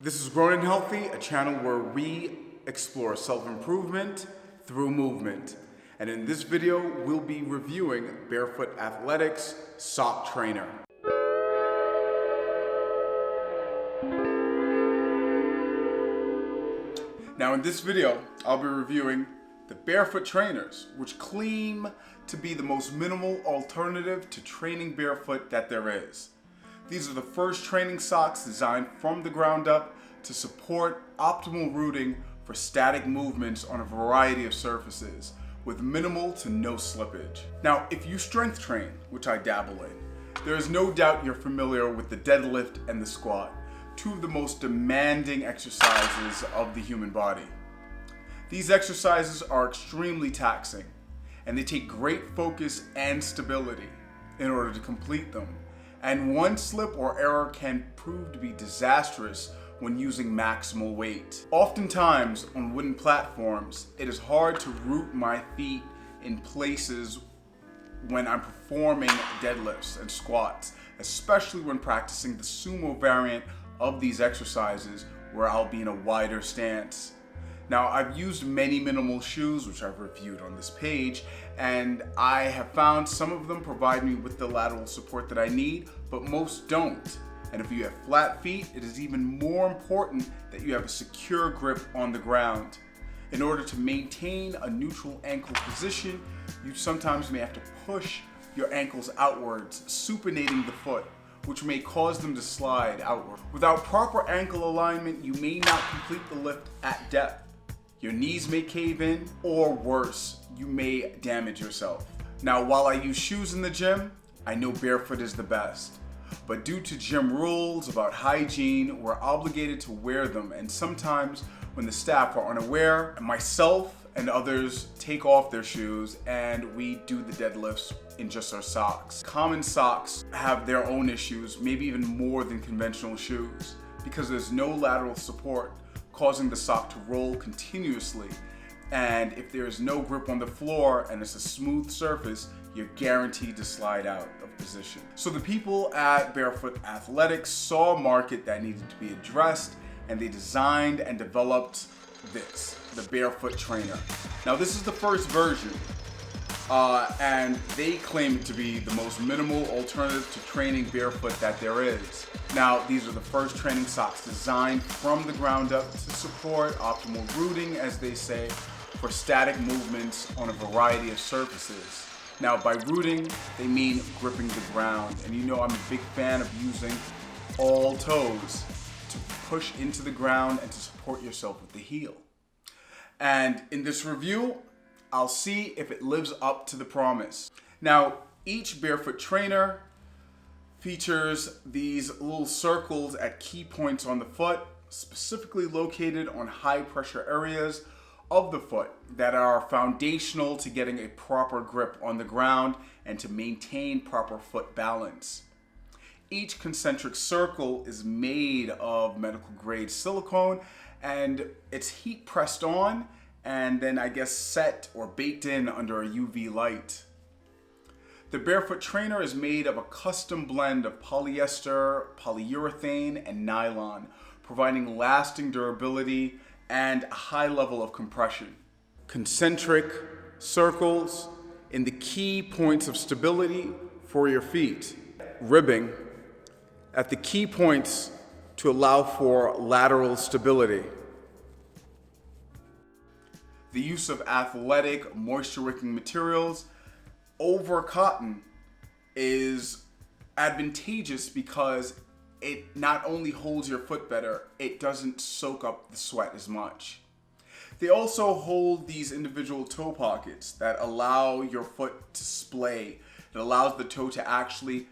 This is Grown and Healthy, a channel where we explore self-improvement through movement. And in this video, we'll be reviewing Barefoot Athletics Sock Trainer. Now in this video, I'll be reviewing the Barefoot trainers, which claim to be the most minimal alternative to training barefoot that there is. These are the first training socks designed from the ground up to support optimal rooting for static movements on a variety of surfaces with minimal to no slippage. Now, if you strength train, which I dabble in, there is no doubt you're familiar with the deadlift and the squat, two of the most demanding exercises of the human body. These exercises are extremely taxing, and they take great focus and stability in order to complete them. And one slip or error can prove to be disastrous when using maximal weight. Oftentimes on wooden platforms, it is hard to root my feet in places when I'm performing deadlifts and squats, especially when practicing the sumo variant of these exercises where I'll be in a wider stance. Now, I've used many minimal shoes, which I've reviewed on this page, and I have found some of them provide me with the lateral support that I need, but most don't. And if you have flat feet, it is even more important that you have a secure grip on the ground. In order to maintain a neutral ankle position, you sometimes may have to push your ankles outwards, supinating the foot, which may cause them to slide outward. Without proper ankle alignment, you may not complete the lift at depth. Your knees may cave in, or worse, you may damage yourself. Now, while I use shoes in the gym, I know barefoot is the best. But due to gym rules about hygiene, we're obligated to wear them, and sometimes when the staff are unaware, myself and others take off their shoes and we do the deadlifts in just our socks. Common socks have their own issues, maybe even more than conventional shoes, because there's no lateral support, causing the sock to roll continuously. And if there is no grip on the floor and it's a smooth surface, you're guaranteed to slide out of position. So the people at Barefoot Athletics saw a market that needed to be addressed, and they designed and developed this, the Barefoot Trainer. Now this is the first version, and they claim it to be the most minimal alternative to training barefoot that there is. Now, these are the first training socks designed from the ground up to support optimal rooting, as they say, for static movements on a variety of surfaces. Now, by rooting, they mean gripping the ground. And you know I'm a big fan of using all toes to push into the ground and to support yourself with the heel. And in this review, I'll see if it lives up to the promise. Now, each barefoot trainer features these little circles at key points on the foot, specifically located on high pressure areas of the foot that are foundational to getting a proper grip on the ground and to maintain proper foot balance. Each concentric circle is made of medical grade silicone, and it's heat pressed on and then set or baked in under a UV light. The Barefoot Trainer is made of a custom blend of polyester, polyurethane, and nylon, providing lasting durability and a high level of compression. Concentric circles in the key points of stability for your feet. Ribbing at the key points to allow for lateral stability. The use of athletic, moisture-wicking materials over cotton is advantageous because it not only holds your foot better, it doesn't soak up the sweat as much. They also hold these individual toe pockets that allow your foot to splay. It allows the toe to actually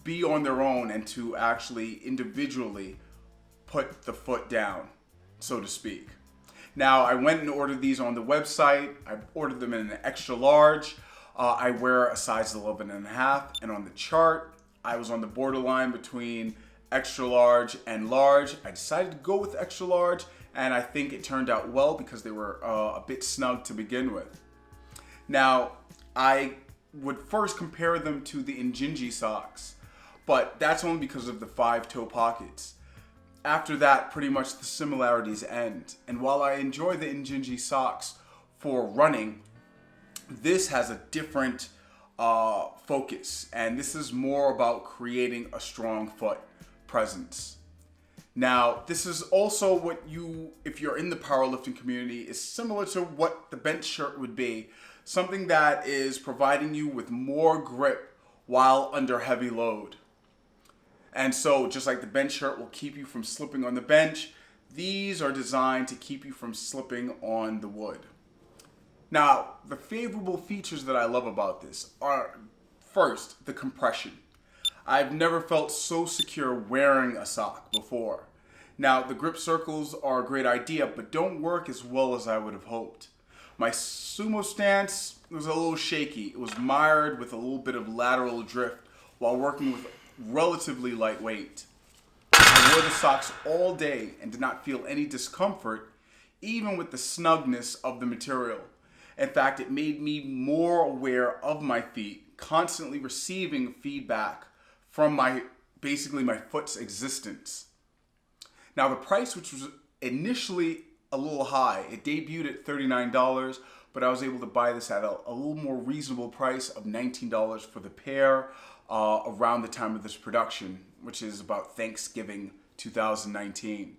be on their own and to actually individually put the foot down, so to speak. Now, I went and ordered these on the website. I ordered them in an extra large. I wear a size 11.5, and on the chart, I was on the borderline between extra large and large. I decided to go with extra large, and I think it turned out well because they were a bit snug to begin with. Now, I would first compare them to the Injinji socks, but that's only because of the 5 toe pockets. after that, pretty much the similarities end. And while I enjoy the Injinji socks for running, this has a different focus, and this is more about creating a strong foot presence. Now, this is also what if you're in the powerlifting community, is similar to what the bench shirt would be. Something that is providing you with more grip while under heavy load. And so, just like the bench shirt will keep you from slipping on the bench, these are designed to keep you from slipping on the wood. Now, the favorable features that I love about this are, first, the compression. I've never felt so secure wearing a sock before. Now, the grip circles are a great idea, but don't work as well as I would have hoped. My sumo stance was a little shaky. It was mired with a little bit of lateral drift while working with relatively lightweight. I wore the socks all day and did not feel any discomfort, even with the snugness of the material. In fact, it made me more aware of my feet, constantly receiving feedback from basically my foot's existence. Now, the price, which was initially a little high, it debuted at $39, but I was able to buy this at a little more reasonable price of $19 for the pair around the time of this production, which is about Thanksgiving 2019.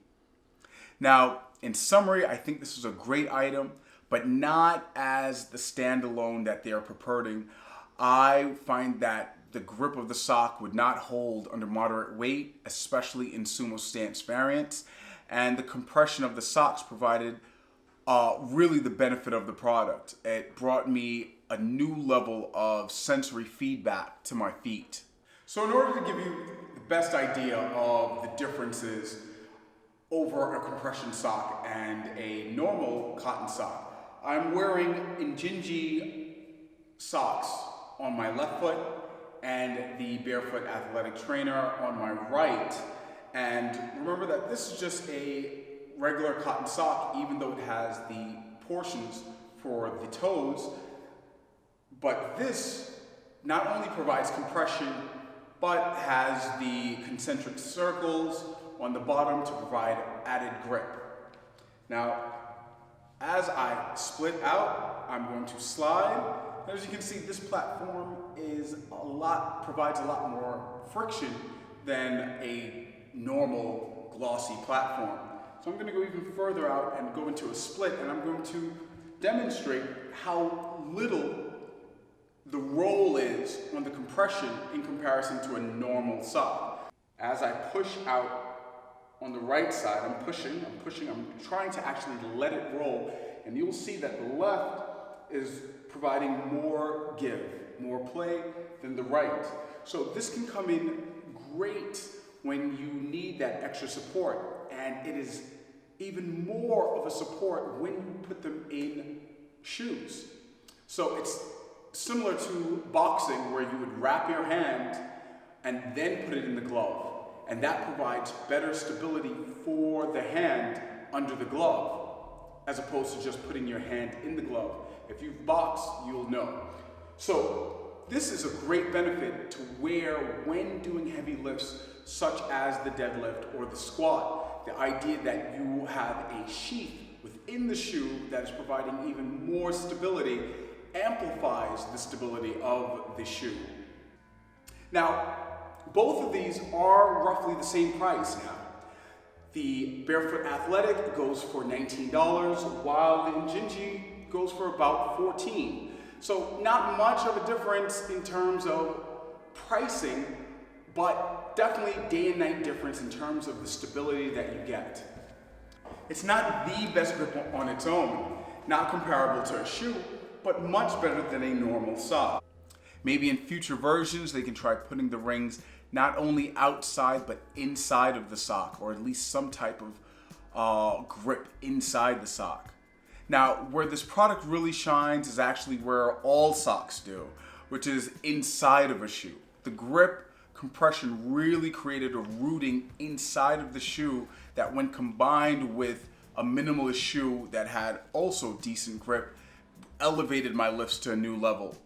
Now, in summary, I think this is a great item, but not as the standalone that they are purporting. I find that the grip of the sock would not hold under moderate weight, especially in sumo stance variants, and the compression of the socks provided really the benefit of the product. It brought me a new level of sensory feedback to my feet. So in order to give you the best idea of the differences over a compression sock and a normal cotton sock, I'm wearing Injinji socks on my left foot and the Barefoot Athletic Trainer on my right. And remember that this is just a regular cotton sock, even though it has the portions for the toes. But this not only provides compression, but has the concentric circles on the bottom to provide added grip. Now, as I split out, I'm going to slide. As you can see, this platform provides a lot more friction than a normal glossy platform. So I'm going to go even further out and go into a split, and I'm going to demonstrate how little the roll is on the compression in comparison to a normal sock. As I push out on the right side, I'm trying to actually let it roll, and you'll see that the left is providing more give, more play than the right. So this can come in great when you need that extra support, and it is even more of a support when you put them in shoes. So it's similar to boxing, where you would wrap your hand and then put it in the glove. And that provides better stability for the hand under the glove, as opposed to just putting your hand in the glove. If you've boxed, you'll know. So this is a great benefit to wear when doing heavy lifts, such as the deadlift or the squat. The idea that you have a sheath within the shoe that is providing even more stability amplifies the stability of the shoe. Now, both of these are roughly the same price now. The Barefoot Athletic goes for $19, while the Injinji goes for about $14. So not much of a difference in terms of pricing, but definitely day and night difference in terms of the stability that you get. It's not the best grip on its own, not comparable to a shoe, but much better than a normal sock. Maybe in future versions, they can try putting the rings not only outside, but inside of the sock, or at least some type of grip inside the sock. Now, where this product really shines is actually where all socks do, which is inside of a shoe. The grip compression really created a rooting inside of the shoe that, when combined with a minimalist shoe that had also decent grip, elevated my lifts to a new level.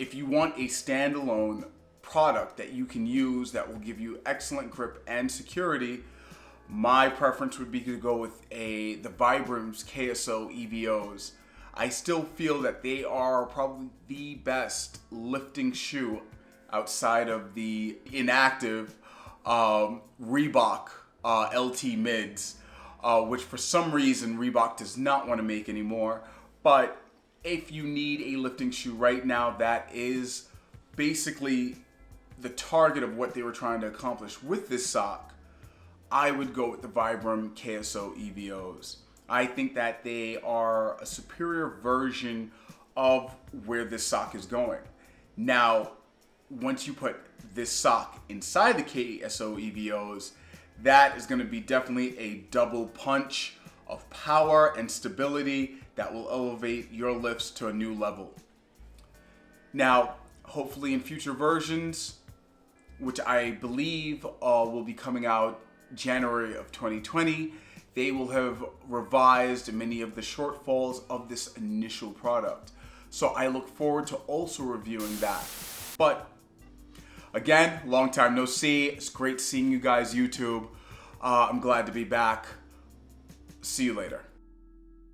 if you want a standalone product that you can use that will give you excellent grip and security, my preference would be to go with the Vibram's KSO EVOs. I still feel that they are probably the best lifting shoe outside of the inactive Reebok LT mids, which for some reason Reebok does not want to make anymore. But if you need a lifting shoe right now, that is basically the target of what they were trying to accomplish with this sock, I would go with the Vibram KSO EVOs. I think that they are a superior version of where this sock is going. Now, once you put this sock inside the KSO EVOs, that is going to be definitely a double punch of power and stability that will elevate your lifts to a new level. Now, hopefully in future versions, which I believe will be coming out January of 2020, they will have revised many of the shortfalls of this initial product. So I look forward to also reviewing that. But again, long time no see. It's great seeing you guys, YouTube. I'm glad to be back. See you later.